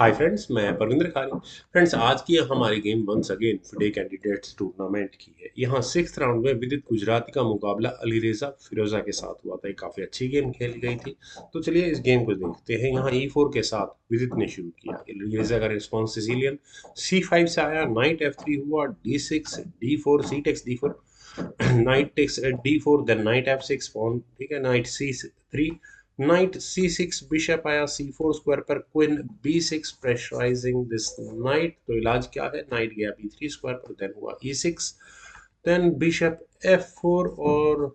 Hi friends, मैं परविंद्र खारी। Friends, आज की हमारी game once again FIDE candidates tournament की है। यहाँ सिक्स राउंड में विदित गुजराती का मुकाबला अलीरेजा फिरोजा के साथ हुआ था। ये काफी अच्छी गेम खेली गई थी। तो चलिए इस गेम को देखते हैं। यहाँ E4 के साथ विदित ने शुरू किया। अलीरेजा का रिस्पॉन्स सिसिलियन C5 से आया, नाइट F3 हुआ, D6 D4 C takes D4, knight takes D4, then knight F6 pawn, ठीक है, night C3, night C6, bishop आया C4 स्क्वायर पर, queen B6 pressurising this night. तो इलाज क्या है, नाइट गया B3 स्क्वायर पर, देन हुआ E6, देन बिशप F4, और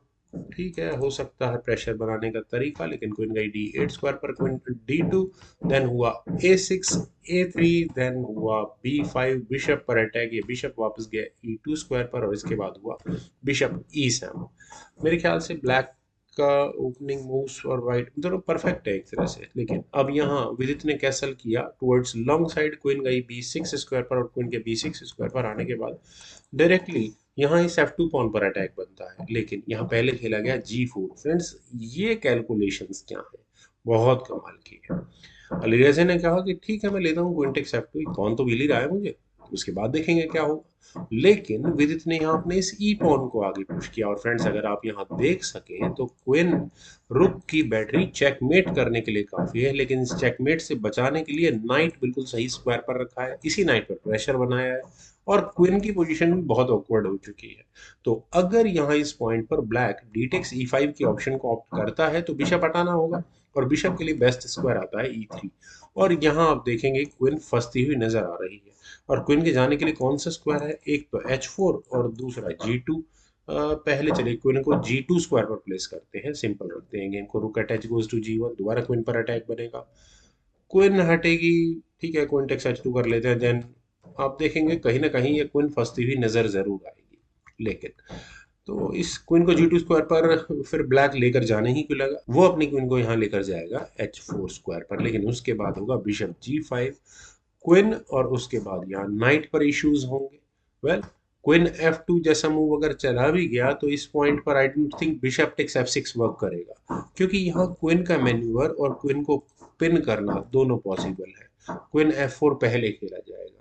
ठीक है, हो सकता है प्रेशर बनाने का तरीका, लेकिन क्वीन गई D8 स्क्वायर पर, क्वीन D2, देन हुआ A6 A3, देन हुआ B5, बिशप पर अटैक, ये बिशप वापस गया E2 स्क्वायर पर, और इसके बाद हुआ बिशप E7। मेरे ख्याल से ब्लैक का ओपनिंग मूव्स और वाइट दोनों परफेक्ट है एक तरह से, लेकिन अब यहाँ विदित ने कैसल किया टुवर्ड्स लॉन्ग साइड। क्वीन गई B6 स्क्वायर पर, और क्वीन के B6 स्क्वायर पर आने के बाद डायरेक्टली यहाँ इस F2 पॉन पर अटैक बनता है, लेकिन यहाँ पहले खेला गया G4। फ्रेंड्स, ये कैलकुलेशंस क्या है, बहुत कमाल की है। अलीरजा ने कहा कि ठीक है, मैं लेता हूँ क्वीन टेक्स F2, कौन तो मिल ही रहा है मुझे, उसके बाद देखेंगे क्या होगा। लेकिन विदित ने यहाँ अपने इस ई पॉन को आगे पुश किया, और फ्रेंड्स अगर आप यहाँ देख सकें तो क्वीन रुक की बैटरी चेकमेट करने के लिए काफी है, लेकिन इस चेकमेट से बचाने के लिए नाइट बिल्कुल सही स्क्वायर पर रखा है, इसी नाइट पर प्रेशर बनाया है, और क्वीन की पोजीशन भी बहुत ऑकवर्ड हो चुकी है। तो अगर यहाँ इस पॉइंट पर ब्लैक डी टेक्स E5 की ऑप्शन को ऑप्ट करता है तो बिशप हटाना होगा, और बिशप के लिए बेस्ट स्क्वायर आता है E3। और यहाँ आप देखेंगे क्वीन फंसती हुई नजर आ रही है, और क्वीन के जाने के लिए कौन सा स्क्वायर है, एक तो H4 और दूसरा G2। पहले चलिए क्वीन को G2 स्क्वायर पर प्लेस करते हैं, सिंपल रखते हैं गेम को। रुक अटैच गोज टू G1, दोबारा क्वीन पर अटैक बनेगा, क्वीन हटेगी, ठीक है, क्वीन टेक्स H2 कर लेते हैं। देन आप देखेंगे कहीं ना कहीं ये क्वीन फंसती हुई नजर जरूर आएगी, लेकिन तो इस क्वीन को G2 स्क्वायर पर फिर ब्लैक लेकर जाने ही क्यों लगा, वो अपनी क्वीन को यहाँ लेकर जाएगा H4 स्क्वायर पर, लेकिन उसके बाद होगा बिशप G5 क्वीन, और उसके बाद यहाँ नाइट पर इश्यूज होंगे। वेल, क्वीन F2 जैसा मूव अगर चला भी गया तो इस पॉइंट पर I don't think bishop takes F6 work करेगा, क्योंकि यहाँ क्वीन का मैन्यूवर और क्वीन को पिन करना दोनों पॉसिबल है। क्वीन F4 पहले खेला जाएगा।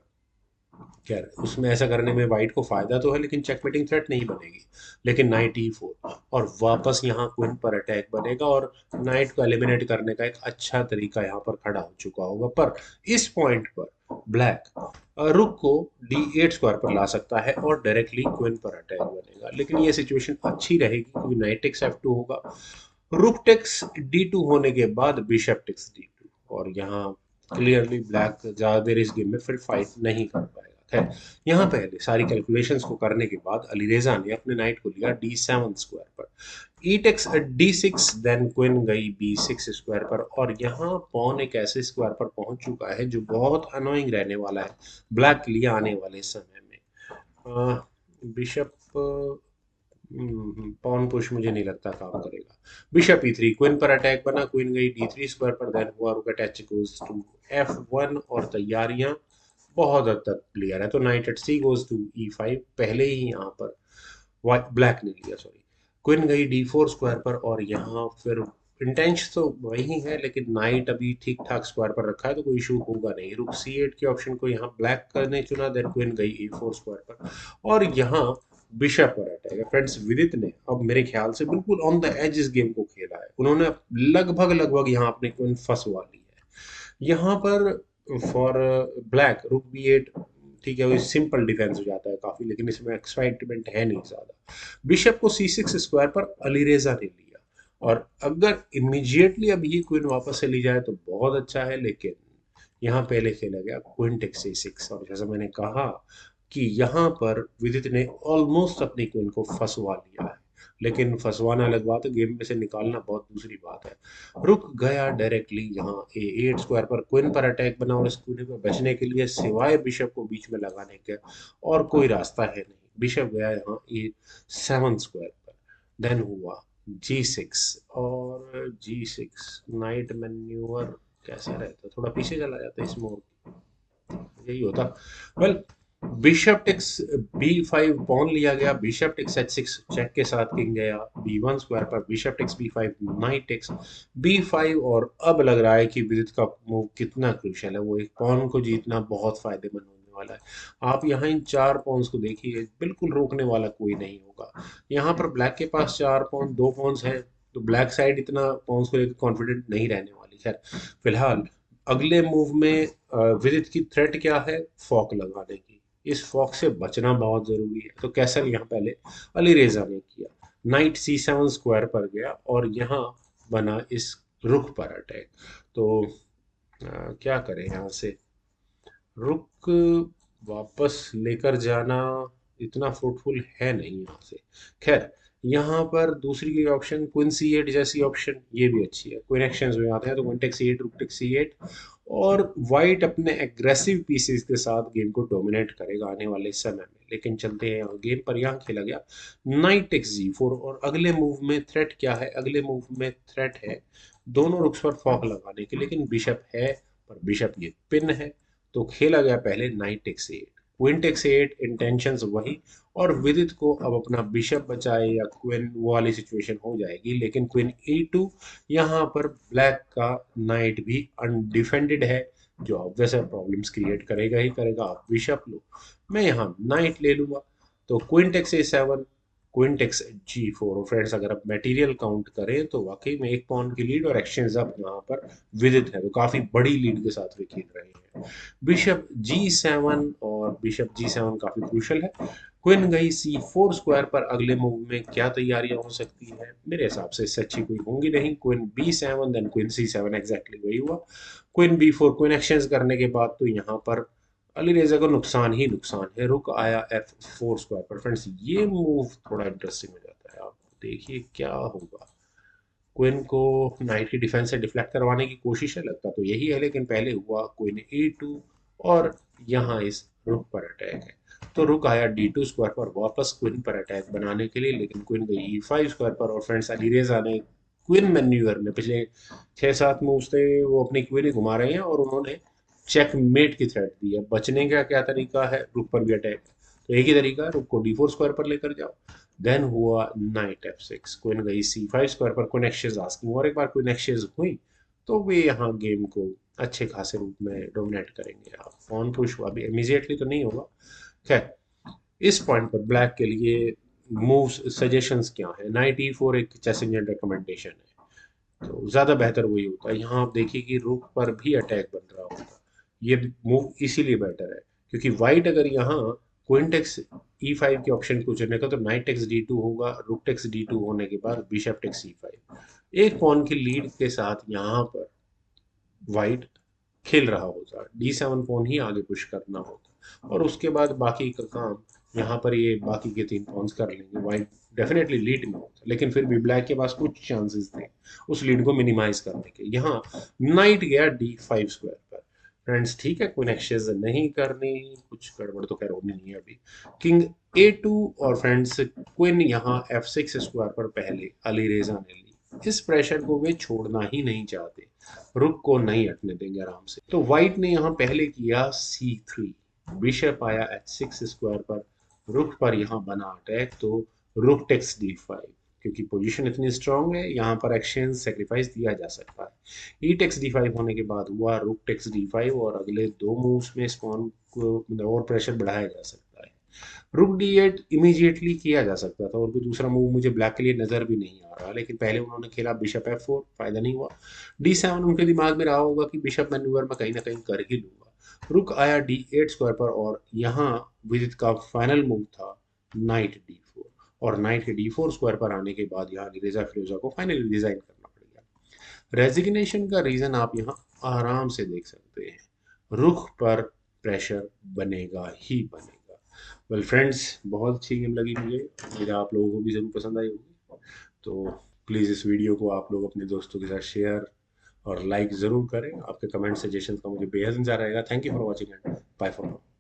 खैर, उसमें ऐसा करने में वाइट को फायदा तो है, लेकिन चेकमेटिंग थ्रेट नहीं बनेगी। लेकिन नाइट E4, और वापस यहाँ क्वीन पर अटैक बनेगा, और नाइट को एलिमिनेट करने का एक अच्छा तरीका यहाँ पर खड़ा हो चुका होगा। पर इस पॉइंट पर ब्लैक रुक को D8 स्क्वायर पर ला सकता है, और डायरेक्टली क्वीन पर अटैक बनेगा, लेकिन ये सिचुएशन अच्छी रहेगी क्योंकि नाइट टेक्स F2 होगा, रुक टेक्स D2 होने के बाद बिशप टेक्स D2, और यहाँ क्लियरली ब्लैक ज्यादा देर इस गेम में फिर फाइट नहीं कर पाएगा। खैर, यहाँ पहले सारी कैलकुलेशंस को करने के बाद अलीरेजा ने अपने नाइट को लिया D7 स्क्वायर पर, ई टेक्स D6, देन क्वीन गई B6 स्क्वायर पर, और यहाँ पॉन एक ऐसे स्क्वायर पर पहुंच चुका है जो बहुत अनोइंग रहने वाला है ब्लैक के लिए आने वाले समय में। बिशप पॉन पुश मुझे नहीं लगता काम करेगा। बिशप E3, क्वीन पर अटैक बना, क्वीन गई D3 स्क्वायर पर, देन हुआ रुक अटैच गोज टू F1, और तैयारियां बहुत हद तक क्लियर है। तो knight at C goes to E5 पहले ही यहाँ पर ब्लैक ने लिया, सॉरी, क्वीन गई D4 स्क्वायर पर, और यहाँ फिर इंटेंश तो वही है, लेकिन नाइट अभी ठीक ठाक स्क्वायर पर रखा है तो कोई इशू होगा नहीं। रुक C8 के ऑप्शन को यहाँ ब्लैक करने चुना, देन क्वीन गई E4 स्क्वायर पर, और यहाँ बिशप पर अटैक है। फ्रेंड्स, विदित ने अब मेरे ख्याल से बिल्कुल ऑन द एज इस गेम को खेला है। उन्होंने लगभग लगभग यहाँ अपने क्वीन फंसवा ली है। यहाँ पर फॉर ब्लैक रुक B8, ठीक है, वो सिंपल डिफेंस हो जाता है काफी, लेकिन इसमें एक्साइटमेंट है नहीं ज्यादा। बिशप को C6 स्क्वायर पर अलीरेजा ने लिया, और अगर इमीडिएटली अब ये क्वीन वापस से ली जाए तो बहुत अच्छा है, लेकिन यहाँ पहले खेला गया क्वीन टेक्स C6, और जैसा मैंने कहा कि यहाँ पर विदित ने ऑलमोस्ट अपनी क्वीन को फंसवा लिया है, लेकिन फंसवाना अलग बात है, गेम में से निकालना बहुत दूसरी बात है। रुक गया डायरेक्टली यहाँ A8 स्क्वायर पर, क्वीन पर अटैक बना, और इस क्वीन में बचने के लिए सिवाय बिशप को बीच में लगाने के और कोई रास्ता है नहीं। बिशप गया यहाँ A7 स्क्वायर पर, देन हुआ G6, और G6 नाइट मैन्यूवर कैसा रहता, थोड़ा पीछे चला जाता इस मोड़, यही होता। Well, bishop takes B5 pawn लिया गया, बिशप टेक्स H6 चेक के साथ किंग गया B1 स्क्वायर पर, bishop takes B5 knight takes B5। और अब लग रहा है कि विदित का मूव कितना क्रूशियल है, वो एक पॉन को जीतना बहुत फायदेमंद होने वाला है। आप यहाँ इन 4 पॉन्स को देखिए, बिल्कुल रोकने वाला कोई नहीं होगा। यहाँ पर ब्लैक के पास 4 पॉन 2 पॉन्स हैं, तो ब्लैक साइड इतना पॉन्स को लेकर कॉन्फिडेंट नहीं रहने वाली। खैर फिलहाल अगले मूव में विदित की थ्रेट क्या है, फॉक लगाने की। इस फॉक से बचना बहुत जरूरी है, तो कैसल यहाँ पहले अली रेजा ने किया, नाइट C7 स्क्वायर पर गया और यहाँ बना इस रुख पर अटैक। तो क्या करें यहाँ से, रुक वापस लेकर जाना इतना फ्रूटफुल है नहीं यहाँ से। खैर यहाँ पर दूसरी की ऑप्शन क्वीन C8 जैसी ऑप्शन, ये भी अच्छी है। क्वीन एक्सचेंज में आते हैं तो क्वीन टेक C8, रुक टेक C8, और वाइट अपने एग्रेसिव पीसेस के साथ गेम को डोमिनेट करेगा आने वाले समय में। लेकिन चलते हैं यहाँ गेम पर, यहाँ खेला गया नाइट टेक्स G4। और अगले मूव में थ्रेट क्या है, अगले मूव में थ्रेट है दोनों रुक्स पर फॉक लगाने की, लेकिन बिशप है पर बिशप ये पिन है। तो खेला गया पहले knight takes 8, queen takes 8, intentions वही। और विदित को अब अपना बिशप बचाए या क्वीन, वो वाली सिचुएशन हो जाएगी। लेकिन क्वीन E2, यहाँ पर ब्लैक का नाइट भी अनडिफेंडेड है, जो ऑब्वियस है प्रॉब्लम्स क्रिएट करेगा ही करेगा। आप बिशप लो, मैं यहाँ नाइट ले लूंगा। तो queen takes A7, queen takes G4। और फ्रेंड्स अगर आप मटेरियल काउंट करें तो वाकई में एक पॉन की लीड और एक्सचेंज अब यहाँ पर विदित है, तो काफी बड़ी लीड के साथ वे खेल रहे हैं। बिशप G7, और बिशप G7 काफी क्रूशल है। क्वीन गई C4 स्क्वायर पर, अगले मूव में क्या तैयारियां हो सकती है, मेरे हिसाब से इससे अच्छी कोई होंगी नहीं। Queen B7 then queen C7, exactly वही हुआ। क्वीन B4, क्वीन एक्सचेंज करने के बाद तो यहाँ पर अली रेजा को नुकसान ही नुकसान है। रुक आया F4 स्क्वायर पर। फ्रेंड्स ये मूव थोड़ा इंटरेस्टिंग हो जाता है, आप देखिए क्या होगा। क्वीन को नाइट की डिफेंस से डिफ्लेक्ट करवाने की कोशिश है, लगता तो यही है, लेकिन पहले हुआ क्वीन E2 और यहाँ इस रुक पर अटैक है। तो रुक आया D2 स्क्वायर पर वापस क्वीन पर अटैक बनाने के लिए, लेकिन क्वीन गई E5 स्क्वायर पर। और फ्रेंड्स अलीरेजा ने क्वीन मैन्यूअर में पिछले 6-7 मूव्स थे वो अपनी क्वीन ही घुमा रहे हैं, और उन्होंने चेकमेट की थ्रेट दी है। बचने का क्या तरीका है, रुक पर भी अटैक, तो एक ही तरीका है, रुक को D4 स्क्वायर पर लेकर जाओ। देन हुआ नाइट F6, क्वीन गई C5 स्क्वायर पर, क्वीन एक्सचेंज आस्किंग, और एक बार क्वीन एक्सचेंज हुई तो वे यहाँ गेम को अच्छे खासे रूप में डोमिनेट करेंगे। आप फोन पुश अभी इमीडिएटली तो नहीं होगा। खैर इस पॉइंट पर ब्लैक के लिए मूव्स सजेशंस क्या है, नाइट E4 एक चेस इंजन रिकमेंडेशन है, तो ज़्यादा बेहतर वही होता है। यहाँ आप देखिए कि रुक पर भी अटैक बन रहा होता, ये मूव इसीलिए बेटर है क्योंकि वाइट अगर यहाँ क्वीन टेक्स E5 के ऑप्शन को चुनेगा तो नाइट टेक्स D2 होगा, रुक टेक्स D2 होने के बाद बिशप टेक्स C5, एक पॉन की लीड के साथ यहाँ पर वाइट खेल रहा होता, D7 पॉन ही आगे पुश करना होता, और उसके बाद बाकी का काम यहाँ पर ये बाकी के 3 पॉन्स कर लेंगे। वाइट डेफिनेटली लीड में होता, लेकिन फिर भी ब्लैक के पास कुछ चांसेस थे उस लीड को मिनिमाइज करने के। यहाँ नाइट गया D5 स्क्वायर पर। फ्रेंड्स ठीक है, कोई एक्सचेंज नहीं करनी, कुछ गड़बड़ तो खैर होनी नहीं है अभी। किंग A2, और फ्रेंड्स क्वीन यहाँ F6 स्क्वायर पर पहले अली रेजा ने ली। इस प्रेशर को वे छोड़ना ही नहीं चाहते, रुक को नहीं हटने देंगे आराम से। तो व्हाइट ने यहाँ पहले किया C3, बिशप आया H6 स्क्वायर पर, रुक पर यहाँ बना अटैक, तो रुक टेक्स D5, क्योंकि पोजीशन इतनी स्ट्रांग है यहाँ पर एक्सचेंज सेक्रीफाइस दिया जा सकता है। ई टेक्स D5 होने के बाद हुआ रुक टेक्स D5, और अगले 2 मूव्स में स्पॉन को और प्रेशर बढ़ाया जा सकता है। रुक D8 इमीडिएटली किया जा सकता था, और कोई दूसरा मूव मुझे ब्लैक के लिए नजर भी नहीं आ रहा, लेकिन पहले उन्होंने खेला बिशप F4, फायदा नहीं हुआ। D7 उनके दिमाग में रहा होगा कि बिशप मैन्यूवर मैं कहीं ना कहीं कर ही लूंगा। रुक आया D8 स्क्वायर पर, और यहाँ विदित का फाइनल मूव था नाइट D4, और नाइट के D4 स्क्वायर पर आने के बाद यहाँ रेजा फिरोजा को फाइनली डिजाइन करना पड़ेगा। रेजिग्नेशन का रीजन आप यहाँ आराम से देख सकते हैं, रुख पर प्रेशर बनेगा ही बनेगा। वेल फ्रेंड्स, बहुत अच्छी गेम लगी मुझे, उम्मीद है आप लोगों को भी ज़रूर पसंद आई होगी। तो प्लीज़ इस वीडियो को आप लोग अपने दोस्तों के साथ शेयर और लाइक ज़रूर करें। आपके कमेंट सजेशन का मुझे बेहद इंतजार रहेगा। Thank you for watching and bye for now.